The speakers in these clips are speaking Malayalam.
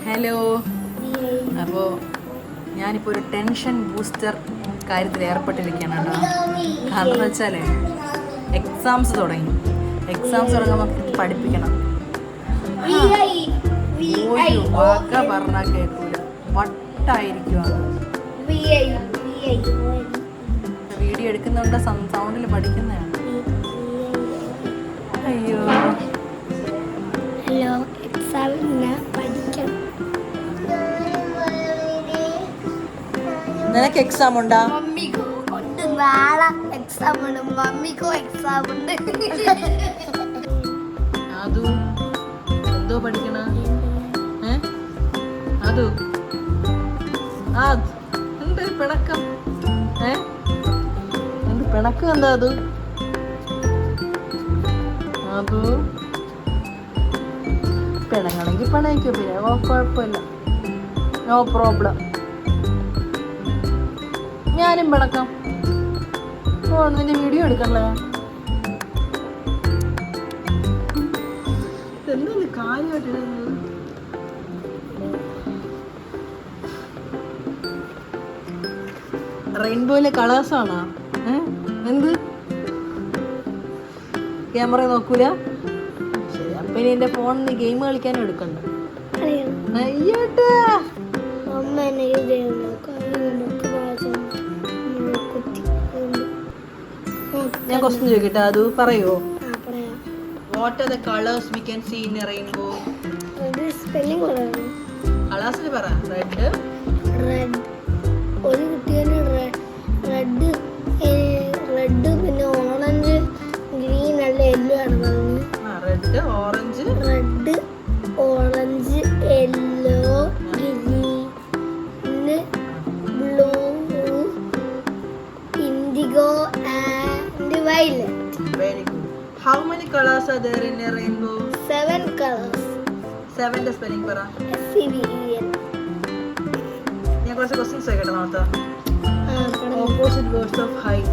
ഹലോ. അപ്പോൾ ഞാനിപ്പോൾ ഒരു ടെൻഷൻ ബൂസ്റ്റർ കാര്യത്തിൽ ഏർപ്പെട്ടിരിക്കുകയാണ് കേട്ടോ. കാരണം എന്ന് വെച്ചാൽ എക്സാംസ് തുടങ്ങുമ്പോൾ പഠിപ്പിക്കണം. ഒരു വാക്ക പറഞ്ഞാൽ കേൾക്കൂല, വട്ടായിരിക്കുവാണ്. വീഡിയോ എടുക്കുന്നുണ്ട്, സൗണ്ടിൽ പഠിക്കുന്നതാണ്. അയ്യോ ഹലോ, എക്സാമിന് പഠിക്കണം. നിനക്ക് എക്സാം ഉണ്ടാ? മമ്മിക്കോ ഉണ്ട്, നാളെ എക്സാം ഉണ്ട്. മമ്മിക്കോ എക്സാം ഉണ്ട്. അതു എന്തോ പഠിക്കണ? അതു എന്ത് പിണക്കം? എന്ത് പിണക്കം? എന്താ അത്? അതു പിണങ്ങണമെങ്കിൽ പിണയ്ക്കോ, പിന്നെ കുഴപ്പമില്ല, നോ പ്രോബ്ലം. ഞാനും പിണക്കാം. നിന്റെ വീഡിയോ എടുക്കണല്ലേ? എന്താണ് കാര്യമായിട്ട്? റെയിൻബോയിലെ കളേഴ്സാണോ? എന്ത് ക്യാമറ നോക്കൂല? ശരി, അപ്പൊ ഇനി എന്റെ ഫോണിന് ഗെയിം കളിക്കാനും എടുക്കണ്ട. അയ്യോട്ടാ, ഞാൻ ക്വസ്റ്റ്യൻ ചോദിക്കട്ടെ, അത് പറയുമോ? What are the colours we can see in a rainbow? കളേഴ്സിന് പറ. റെഡ്, ഒരു കുട്ടിയുടെ റെഡ്, പിന്നെ ഓറഞ്ച്, ഗ്രീൻ അല്ല യെല്ലോ ആണ് പറഞ്ഞത്. Red, orange, yellow, green, blue, IndiGo and violet. Very good. How many colors are there in a rainbow? 7 colors. 7 the spelling പറ. SEVEN. ഞാൻ കുറച്ച് ക്വസ്റ്റ്യൻസ് ചോദിക്കട്ടെ നോട്ടാ. Opposite words of height.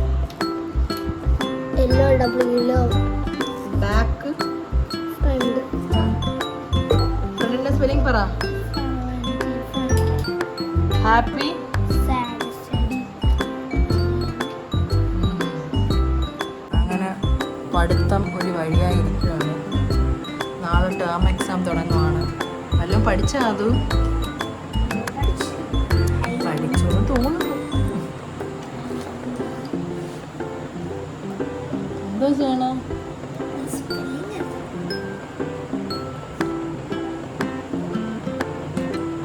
Yellow, yellow. Back. Front. ഫ്രണ്ടിന്റെ സ്പെല്ലിംഗ് പറ. Happy. Sad. അങ്ങനെ പഠിത്തം ഒരു വഴിയായിരിക്കുകയാണ്. നാളെ ടേം എക്സാം തുടങ്ങുവാണ്. വല്ലതും പഠിച്ചാ? അത് പഠിച്ചോന്ന് തോന്നുന്നു. എന്തോ ചെയ്യണം?